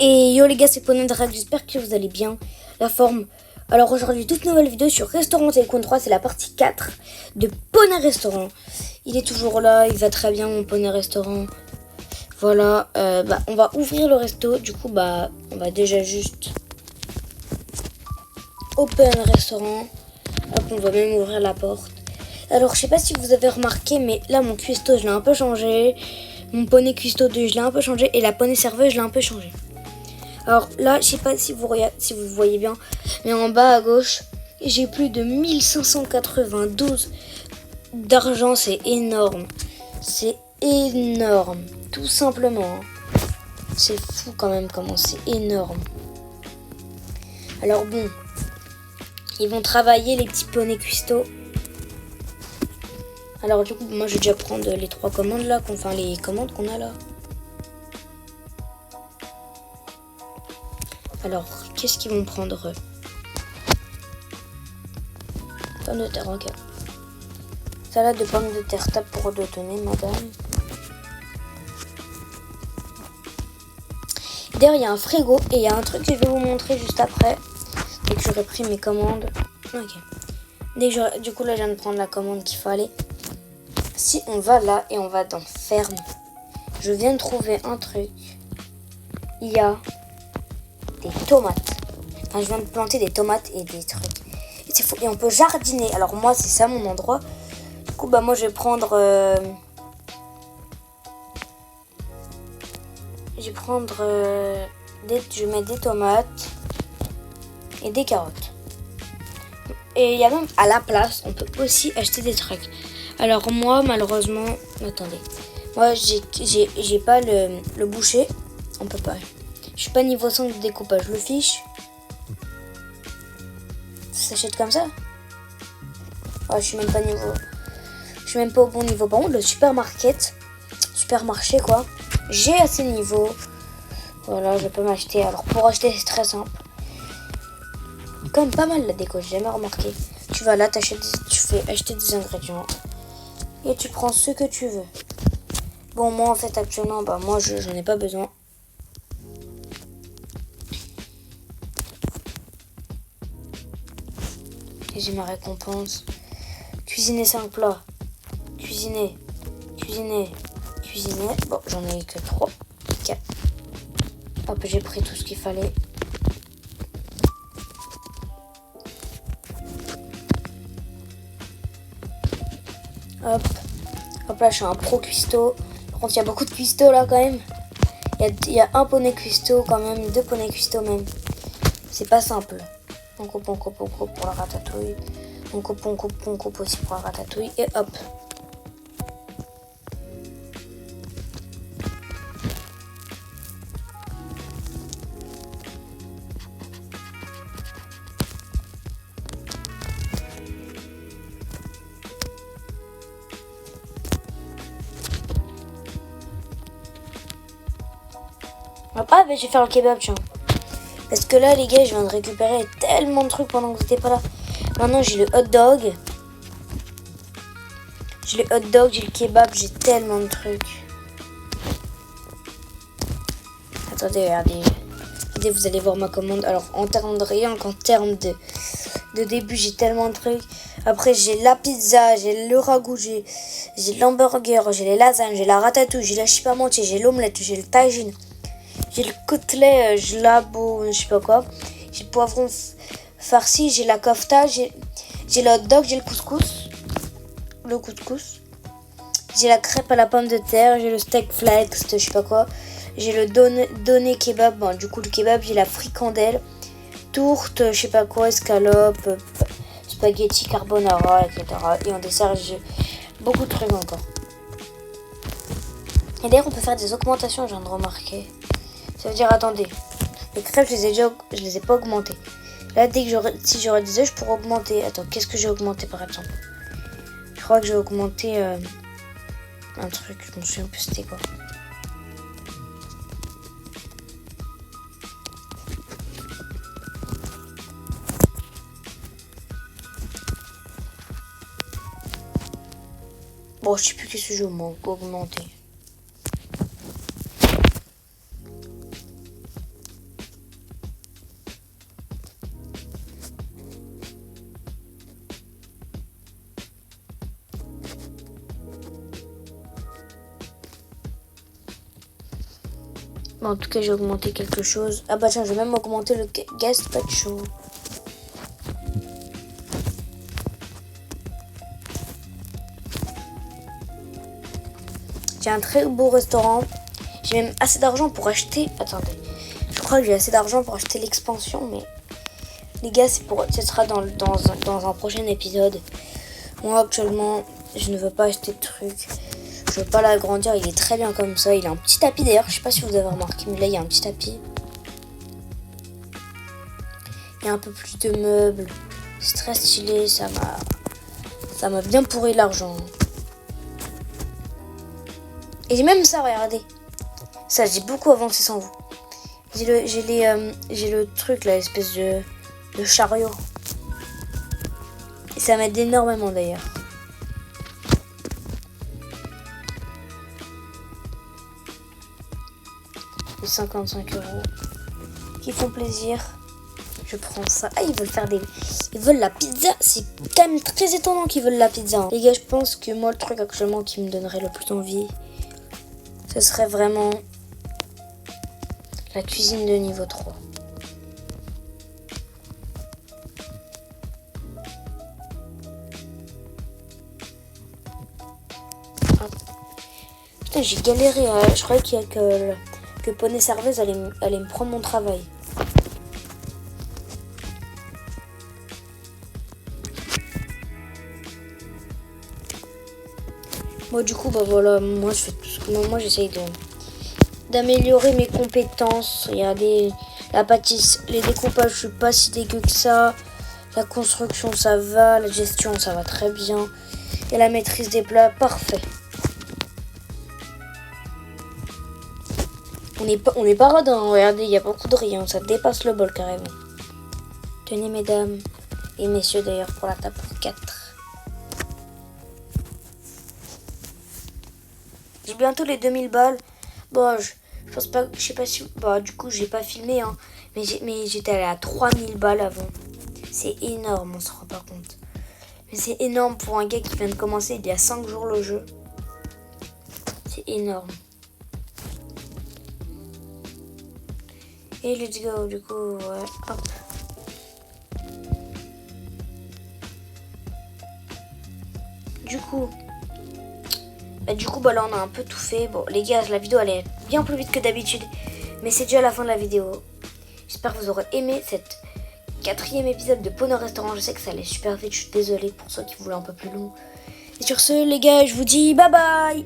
Et yo les gars, c'est Ponedrak, j'espère que vous allez bien, la forme. Alors aujourd'hui, toute nouvelle vidéo sur Restaurant Tycoon 3, c'est la partie 4 de Poney Restaurant. Il est toujours là, il va très bien mon Poney Restaurant. Voilà, on va ouvrir le resto, du coup on va déjà juste open restaurant. Hop, on va même ouvrir la porte. Alors je sais pas si vous avez remarqué, mais là mon cuistot je l'ai un peu changé. Mon poney cuistot 2 je l'ai un peu changé et la poney serveuse je l'ai un peu changé. Alors là, je sais pas si vous voyez bien, mais en bas à gauche, j'ai plus de 1592 d'argent, c'est énorme. C'est énorme, tout simplement. C'est fou quand même comment c'est énorme. Alors bon, ils vont travailler les petits poneys cuistots. Alors du coup, moi je vais déjà prendre les 3 commandes là, enfin les commandes qu'on a là. Alors, qu'est-ce qu'ils vont prendre? Pommes de terre, ok. Salade de pommes de terre, tape pour redonner, madame. D'ailleurs, il y a un frigo et il y a un truc que je vais vous montrer juste après. Dès que j'aurai pris mes commandes. Ok. Du coup, là, je viens de prendre la commande qu'il fallait. Si on va là et on va dans ferme, je viens de trouver un truc. Il y a des tomates. Enfin, je viens de planter des tomates et des trucs. Et c'est fou. Et on peut jardiner. Alors moi, c'est ça mon endroit. Du coup, moi, je vais prendre... je vais mettre des tomates et des carottes. Et il y a même à la place, on peut aussi acheter des trucs. Alors moi, malheureusement... Attendez. Moi, j'ai pas le boucher. On peut pas. Je suis pas niveau 5 de découpage. Le fiche. Ça s'achète comme ça. Oh, je suis même pas niveau. Je suis même pas au bon niveau. Par contre, le supermarché quoi. J'ai assez de niveau. Voilà, je peux m'acheter. Alors pour acheter, c'est très simple. Quand même pas mal la déco. J'ai jamais remarqué. Tu vas là, tu fais acheter des ingrédients et tu prends ce que tu veux. Bon, moi en fait actuellement, moi j'en ai pas besoin. Et j'ai ma récompense. Cuisiner 5 plats. Cuisiner. Bon, j'en ai que 3. 4. Hop, j'ai pris tout ce qu'il fallait. Hop. Hop là, je suis un pro cuistot. Par contre, il y a beaucoup de cuistots là quand même. Il y a un poney cuistot quand même. 2 poneys cuistots même. C'est pas simple. On coupe pour la ratatouille. On coupe aussi pour la ratatouille. Et hop. Je vais faire le kebab, tiens. Parce que là, les gars, je viens de récupérer tellement de trucs pendant que vous n'étiez pas là. Maintenant, j'ai le hot dog. J'ai le kebab, j'ai tellement de trucs. Attendez, regardez. Vous allez voir ma commande. Alors, en termes de rien qu'en termes de début, j'ai tellement de trucs. Après, j'ai la pizza, j'ai le ragoût, j'ai l'hamburger, j'ai les lasagnes, j'ai la ratatouille, j'ai la chipamentier, j'ai l'omelette, j'ai le tagine. J'ai le côtelet gelabo, je sais pas quoi. J'ai le poivron farci, j'ai la kofta, j'ai le hot dog, j'ai le couscous. J'ai la crêpe à la pomme de terre, j'ai le steak flex, je sais pas quoi. J'ai le doné kebab, bon, du coup le kebab, j'ai la fricandelle, tourte, je sais pas quoi, escalope, spaghetti carbonara, etc. Et en dessert, j'ai beaucoup de trucs encore. Et d'ailleurs, on peut faire des augmentations, je viens de remarquer. Ça veut dire, attendez, les crêpes, je les ai pas augmentées. Là, si j'aurais des œufs, je pourrais augmenter. Attends, qu'est-ce que j'ai augmenté par exemple? Je crois que j'ai augmenté un truc, je me souviens plus c'était quoi. Bon, je sais plus qu'est-ce que j'ai augmenté. Mais en tout cas, j'ai augmenté quelque chose. Ah bah tiens, j'ai même augmenté le gazpacho. J'ai un très beau restaurant. J'ai même assez d'argent pour acheter... Attendez. Je crois que j'ai assez d'argent pour acheter l'expansion, mais... Les gars, ce sera dans un prochain épisode. Moi, actuellement, je ne veux pas acheter de trucs. Je veux pas l'agrandir. Il est très bien comme ça. Il a un petit tapis d'ailleurs. Je sais pas si vous avez remarqué, mais là, il y a un petit tapis. Il y a un peu plus de meubles. C'est très stylé. Ça m'a bien pourri l'argent. Et même ça, regardez. Ça, j'ai beaucoup avancé sans vous. J'ai le truc là, l'espèce de chariot. Et ça m'aide énormément d'ailleurs. Les 55 € qui font plaisir. Je prends ça. Ah, ils veulent la pizza. C'est quand même très étonnant qu'ils veulent la pizza. Les gars, je pense que moi, le truc actuellement qui me donnerait le plus envie, ce serait vraiment la cuisine de niveau 3. Putain, j'ai galéré. Je croyais que Poney Serveuse allait me prendre mon travail. Moi, du coup, bah voilà, moi j'essaye d'améliorer mes compétences. Regardez, la pâtisse, les découpages, je suis pas si dégueu que ça. La construction, ça va. La gestion, ça va très bien. Et la maîtrise des plats, parfait. On est pas radin, regardez, il y a beaucoup de riz, ça dépasse le bol carrément. Tenez mesdames et messieurs d'ailleurs pour la table pour 4. J'ai bientôt les 2000 balles. Bon, je pense pas, je sais pas si... Bah du coup j'ai pas filmé, hein. Mais j'étais allé à 3000 balles avant. C'est énorme, on se rend pas compte. Mais c'est énorme pour un gars qui vient de commencer il y a 5 jours le jeu. C'est énorme. Et let's go, du coup, ouais, hop. Du coup, bah là, on a un peu tout fait. Bon, les gars, la vidéo, elle est bien plus vite que d'habitude. Mais c'est déjà la fin de la vidéo. J'espère que vous aurez aimé cette 4e épisode de Poney Restaurant. Je sais que ça allait super vite. Je suis désolée pour ceux qui voulaient un peu plus long. Et sur ce, les gars, je vous dis bye bye.